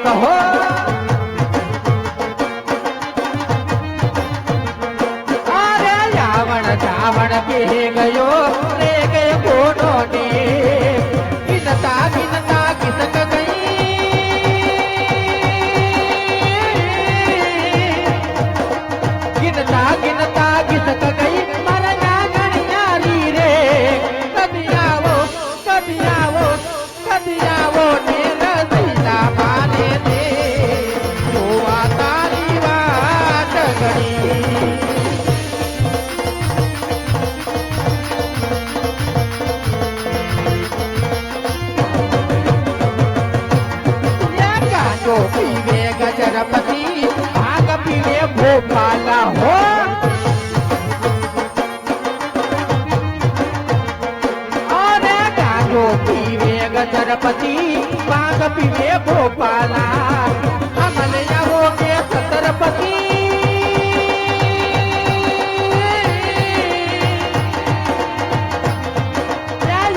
કહો અરે જાવણ જાવણ કે ગયો રે ગયો કોનો ને ગિનતા ગિનતા કિસક ગઈ ગિનતા ગિનતા કિસક ગઈ મારા નાગણ યારી રે કદી આવો ને રસીલા માને દે જોવા તારી વાત ઘડી ગાંજો પીવે ગજરપતિ ભાગ પીવે ભોપાલા હો અરે ગાંજો પીવે ગજરપતિ ભાગ પીવે ભોપાલા અમલ આવો કે સતરપતિ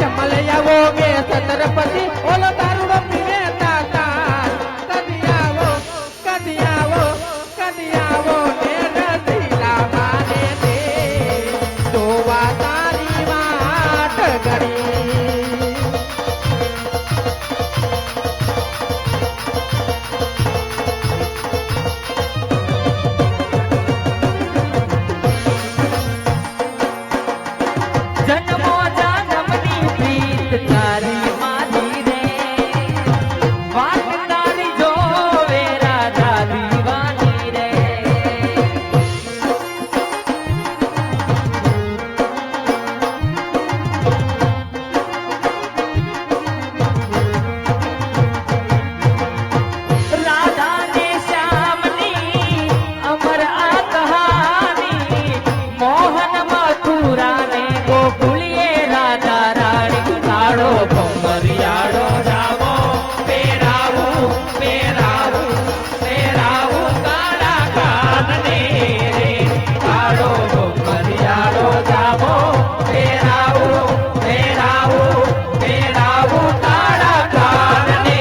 અમલ આવો કે સતરપતિ ઓલો દારૂડો પીવે કદી આવો ને રસીલા માને દે જોવા તારી વાટ ઘડી જન્મો જન્મની પ્રીત તારી મારી રે વાત તારી જોવે રાધા દીવાની રે રાધા ને શ્યામની અમર આ કહાની મોહન મથુરા ને ગોકુળીએ રાધા રાણી કાળો ભમરિયાળો જાવો પેરાવું કાળા કાનને રે કાળો ભમરિયાળો જાવો પેરાવું કાળા કાનને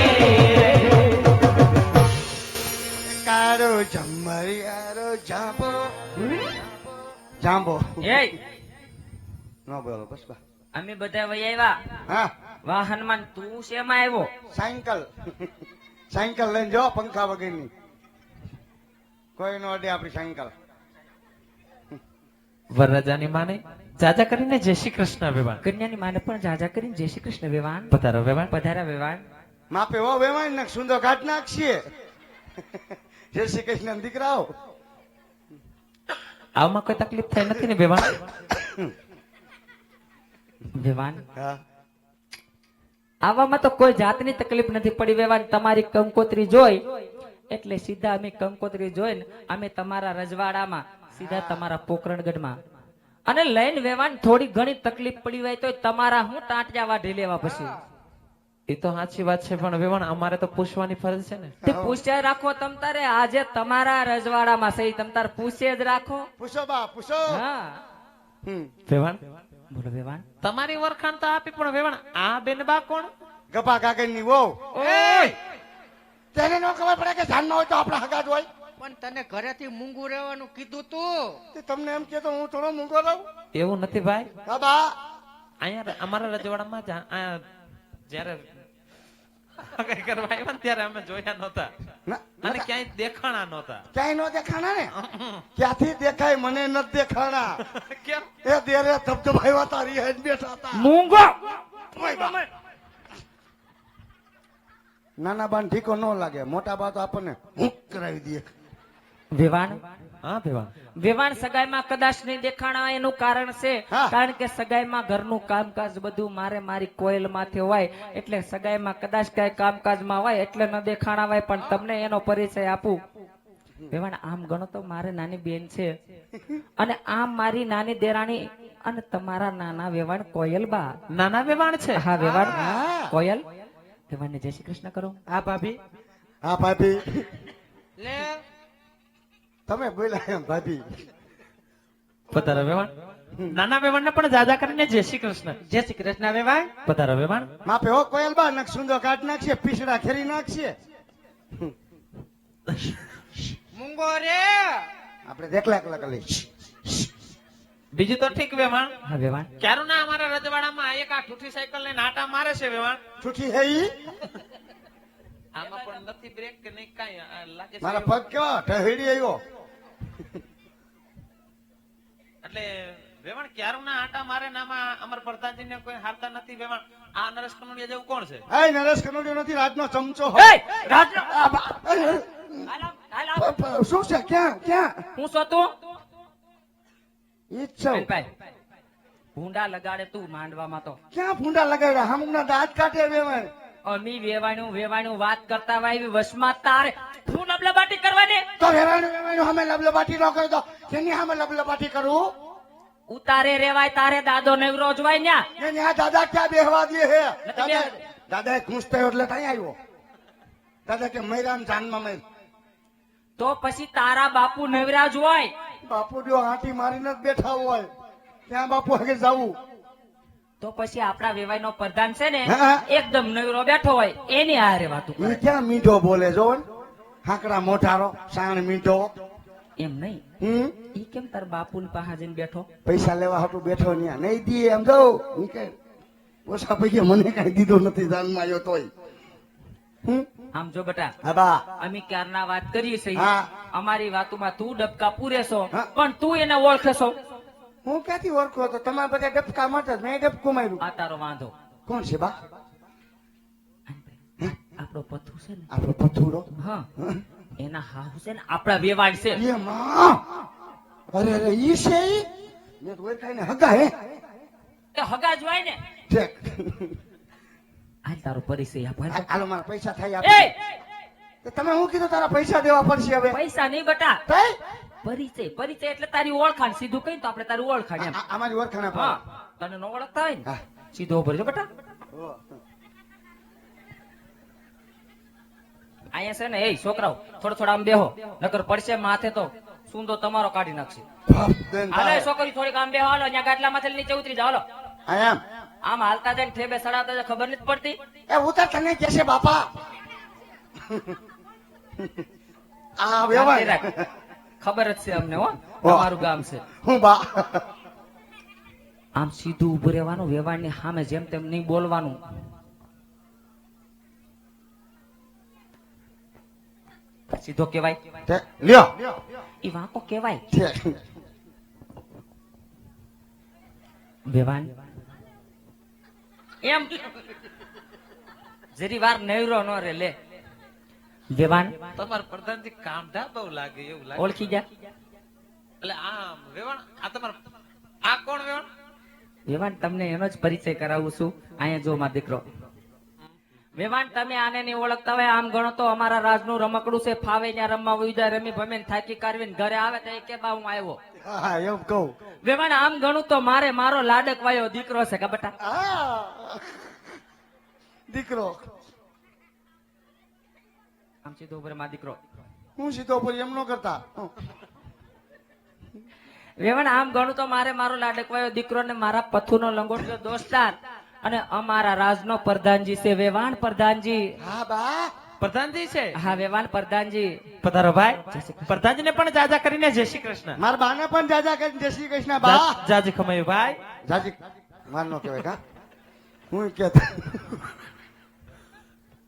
કાળો ઝમરિયારો જાંબો જાંબો એ ન બોલો બસ બા અમે બધા વહી આવ્યા હા વાહનમાં તું શેમાં આવ્યો સાયકલ લઈને જો પંખા વગરની કોઈ નો અડે આપણી સાયકલ વરરાજાની માને જાજા કરીને જય શ્રી કૃષ્ણ વેવાણ કન્યાની માને પણ જાજા કરીને જય શ્રી કૃષ્ણ વેવાણ પધારો વેવાણ પધારા વેવાણ માપે હો વેવાય ને સુંદર કાઢ નાખીએ જય શ્રી કૃષ્ણ દીકરાઓ આમાં કોઈ તકલીફ થઈ નથી ને વેવાણ વેવાણ હા આવામાં તો કોઈ જાતની તકલીફ નથી પડી વેવાણ તમારી કંકોત્રી જોઈ એટલે સીધા અમે કંકોત્રી જોઈને અમે તમારા રજવાડામાં સીધા તમારા પોકરણગઢમાં અને લઈને વેવાણ થોડી ઘણી તકલીફ પડી હોય તો તમારા હું ટાંટિયા વાઢી લેવા પછી એ તો સાચી વાત છે પણ વેવાણ અમારે તો પૂછવાની ફરજ છે ને તે પૂછ્યા રાખો તમ તારે આજે તમારા રજવાડામાં સહી તમ તાર પૂછે જ રાખો પૂછો બા પૂછો હા વેવાણ બોલો વેવાણ તમારી વરખાણ તો આપી પણ વેવાણ આ બેન બા કોણ ગપા કાગળની વહુ તેને નો ખબર પડે કે જાન હોય તો આપણા હગા જ હોય પણ તને ઘરેથી મૂંગું રહેવાનું કીધું તું તે તમને એમ કે તો હું થોડો મૂંગો રહું એવું નથી ભાઈ હા બા અહીંયા અમારા રજવાડામાં જયારે કઈ કરવા આવ્યા ને ત્યારે અમે જોયા નહોતા ના, અને ક્યાંય દેખાણા નહોતા ક્યાંય નો દેખાણા ને ક્યાંથી દેખાય મને નથી દેખાણા કેમ એ દેરે ધબધબાવ્યા તારી હેડ બેઠા હતા મૂંગો ઓય બા. નાના બાન ઠીકો ન લાગે મોટા બા તો આપણને હું કરાવી દે વેવાણ હા વેવાણ વેવાણ સગાઈમાં કદાચ નહીં દેખાણા એનું કારણ છે હા. કારણ કે સગાઈમાં ઘરનું કામકાજ બધું મારી કોયલ માથે હોય એટલે સગાઈમાં કદાચ કઈ કામકાજમાં હોય એટલે ન દેખાણા હોય પણ તમને એનો પરિચય આપું વેવાણ આમ ગણો તો મારે નાની બેન છે અને આમ મારી નાની દેરાણી અને તમારા નાના વેવાણ કોયલ બા નાના વેવાણ છે હા વેવાણ હા. કોયલ વેવાણને જય શ્રી કૃષ્ણ કરો હા ભાભી હા ભાભી લે તમે બોલ્યા એમ ભાભી પધારો વેવાણ નાના વેવાણને પણ જાજા કરીને જય શ્રી કૃષ્ણ જય શ્રી કૃષ્ણ વેવાય પધારો વેવાણ માપે હો કોયલ બા નક સુંદર કાઢ નાખશે પીસડા ખેરી નાખશે મૂંગો રે આપણે દેખલા એકલા કરી બીજું તો ઠીક વેવાણ હા વેવાણ ક્યારું ના અમારા રજવાડામાં એક આ ઠૂઠી સાયકલ લઈને આટા મારે છે વેવાણ છૂટી હે ઈ આમાં પણ નથી બ્રેક કે નહીં કાંઈ લાગે છે મારા એવું. પગ કેવા ઢહેડી આવ્યો એટલે વેવાણ ક્યારું ના આટા મારે ને આમાં અમારા પ્રધાનજી ને કોઈ હારતા નથી વેવાણ આ નરેશ કનોડિયા જેવું કોણ છે એ નરેશ કનોડિયો નથી રાજનો ચમચો એ રાજનો હાલ આવ. શું છે ક્યાં હું છો તું ઈ જ છે ભાઈ ભૂંડા લગાડે તું માંડવામાં તો ક્યાં ફૂંડા લગાડ્યા હમુકના દાંત કાઢે વેવાય અમી વેવાણું વાત કરતા વાય વસમાં તારે હું લબલબાટી કરવાની તો વેવાય અમે લબલબાટી ન કરી દો જેની સામે લબલબાટી કરું ઉતારે રેવાય તારે દાદો નવરો જોવાય ન્યા એને આ દાદા ક્યાં બેહવા દે હે નથી દાદા ખુશ થયો એટલે ત્યાં આવ્યો દાદા કે મૈરામ જાનમાં મૈર તો પછી તારા બાપુ નવરા જ હોય બાપુ જો હાથી મારીને જ બેઠા હોય ત્યાં બાપુ આગે જવું તો પછી આપણા વેવાઈનો પ્રધાન છે ને હા. એકદમ નવરો બેઠો હોય એની હારે વાતું એ કરે. ક્યાં મીઠો બોલે જો ને હાકડા મોટારો સાણ મીઠો એમ નહીં ઈ કેમ તાર બાપુ ની પાસે જઈને બેઠો પૈસા લેવા હાટું બેઠો ન્યા નહીં દીએ એમ જો નીકળ ઓછા પૈકી મને કઈ દીધો નથી જાનમાં આવ્યો તોય આમ જો બેટા હા બા અમે ક્યારના વાત કરીએ છીએ હા. અમારી વાતોમાં તું ડબકા પૂરે છો હા. પણ તું એને ઓળખે છો હું ક્યાંથી ઓળખો હતો તમારા બધા ડબકા માટે જ મેં ડબકું માર્યું આ તારો વાંધો કોણ છે બા આપણો પથ્થુ છે ને આપણો પથુડો હા એના હાહુ છે ને આપણા વેવાણ છે એ માં અરે અરે ઈ છે ઈ મેં તો ઓળખાઈને હગા હે એ હગા જ હોય ને ઠેક આ તારો પરિચય આપો હાલો મારા પૈસા થાય એ આપે તો તમે હું કીધું તારા પૈસા દેવા પડશે હવે પૈસા નહીં બટા તઈ? પરિચય એટલે તારી ઓળખાણ સીધું કઈ તો આપણે તારી ઓળખાણ એમ અમારી ઓળખાણ આપો હા તને ન ઓળખતા હોય ને હા. સીધો ભરજો બેટા અહીંયા છે ને એ છોકરાઓ થોડા આમ બેહો નકર પડશે માથે તો સુંદો તમારો કાઢી નાખશે બાપ બેન હાલો એ ભાઈ. છોકરી થોડીક આમ બેહો હાલો અહીંયા ગાટલા માંથી નીચે ઉતરી જાઓ હાલો આઈ એમ આમ હાલતા જાય ને ઠેબે સડાવતા જાય ખબર નથી પડતી એ ઉતર તને કે છે બાપા આ વેવાય ખબર જ છે અમને હો તમારું ગામ છે હું બા આમ સીધું ઉભું રહેવાનું વેવાણની સામે જેમ તેમ નહીં બોલવાનું સીધો કેવાય તે લ્યો ઈ વાંકો કેવાય ઠેક. વેવાણ એમ જરી વાર નવરો ન રે લે વેવાણ તમારા પ્રધાનજી કામઢા બહુ લાગે એવું લાગે ઓળખી જા એટલે આમ વેવાણ આ તમારા આ કોણ વેવાણ વેવાણ તમને એનો જ પરિચય કરાવું છું અહીંયા જો માં દીકરો વેવાણ તમે આને નહીં ઓળખતા હોય આમ ગણો તો અમારા રાજનું રમકડું છે ફાવે ત્યાં રમવા વયું જાય રમી ભમે ને થાકી કાઢવીને ઘરે આવે તો એ કે બા હું આવ્યો હા એમ કહું વેવાણ આમ ગણું તો મારો લાડક વાયો દીકરો છે કે બેટા આ દીકરો આમ સીધો ઉપર માં દીકરો હું સીધો પર એમ ન કરતા વેવાણ આમ ગણું તો મારો લાડક વાયો દીકરો ને મારા પથ્થુનો લંગોટિયો દોસ્તાર અને અમારા રાજનો પ્રધાનજી છે વેવાણ પ્રધાનજી હા બા પ્રધાનજી છે હા વેવાણ પ્રધાનજી પધારો ભાઈ પ્રધાનજી ને પણ જાજા કરીને જય શ્રી કૃષ્ણ મારા બાને પણ જાજા કરી જય શ્રી કૃષ્ણ બા જાજી ખમાયું ભાઈ જાજી માર નો કહેવાય કા હું કે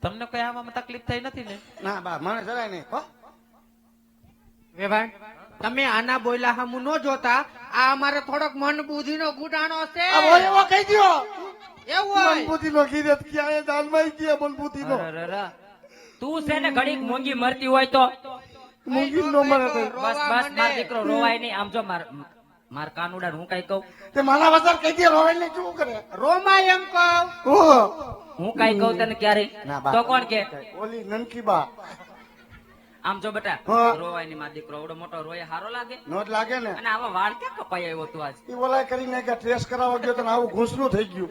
તમને કોઈ આવામાં તકલીફ થઈ નથી ને ના બા મને જરાય નહીં હો વેવાણ તમે આના બોયલા હામું ન જોતા આ અમારે થોડોક મન બુદ્ધિ નો ગુડાણો છે આ બોલ એવો કહી દ્યો એવું મન હોય બુદ્ધિ નો કીધત ક્યાં દાનમાં ગયા મન બુદ્ધિ નો અરરર. તું છે ને ઘડીક મોંઘી મરતી હોય તો મૂંગી નો મરે તો બસ બસ માર દીકરો રોવાય નહીં આમ જો માર કાનુડા હું કઈ કહું તે મારા વગર કહી દે રોવેલ ને શું કરે રોમા એમ કહું ઓ હું કઈ કહું તને ક્યારે ના બા તો કોણ કે ઓલી નનકી બા આમ જો બેટા હા. રોવાય નહીં માર દીકરો એવડો મોટો રોય હારો લાગે નોટ લાગે ને અને આવા વાળ ક્યાં કપાઈ આવ્યો તું આજ એ ઓલા કરીને કે ટ્રેસ કરાવવા ગયો તો ને આવું ઘૂંસલું થઈ ગયું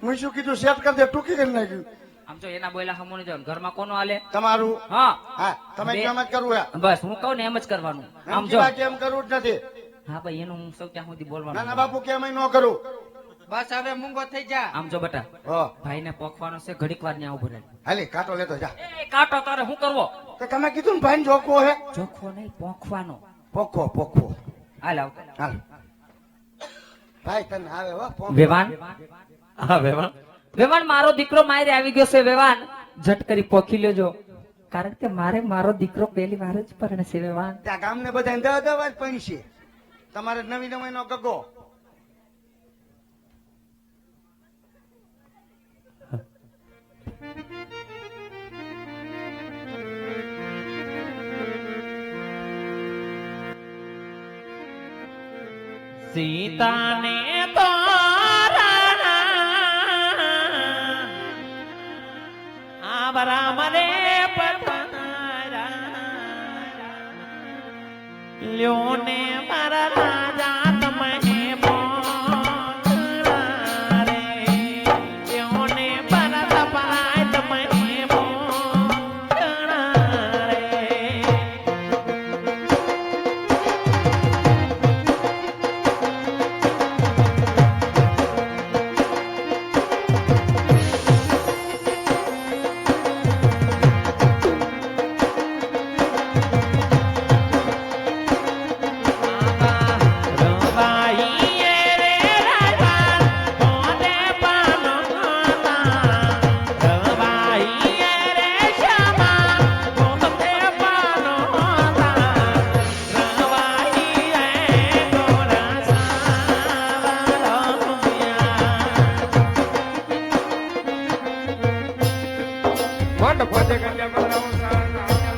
મેં શું કીધું સેટ કરી દે ટૂંકી કરી નાખ્યું આમ જો એના બોયલા હમું જો ઘરમાં કોનો હાલે તમારું હા હા તમે બે- કેમ જ કરવું બસ હું કહું ને એમ જ કરવાનું આમ નનકી જો બા કેમ કરવું જ નથી હા ભાઈ એનું હું સૌ ત્યાં સુધી ના ના બોલવાનું બાપુ કેમ ન કરું બસ હવે મૂંગો થઈ જા. આમ જો બેટા હો ભાઈને પોખવાનો છે ઘડીક વાર ત્યાં ઉભો રહે. હાલી કાંટો લેતો જા. એ કાંટો તારે શું કરવો? તો તમે કીધું ને ભાઈ જોકો હે ચોખ્ખો નહીં પોખવાનો. પોખો પોખો હાલ આવ. હાલ ભાઈ તને આવે હો પોખો. વેવાણ હા વેવાણ વેવાણ મારો દીકરો માયરે આવી ગયો છે. વેવાણ ઝટ કરી પોખી લેજો, કારણ કે મારો દીકરો પહેલી વાર જ પરણે છે. વેવાણ ત્યાં ગામને બધા દવા દવા જ પૈણશે. તમારે નવી નવી નો ગગો સીતાને તો રામ રે પધારા લ્યો ને મારા રાજા તમે બોલા રે લ્યો ને પરત પરાય તમે બોલા રે વટ ભજે કન્યા બદરાવું સારા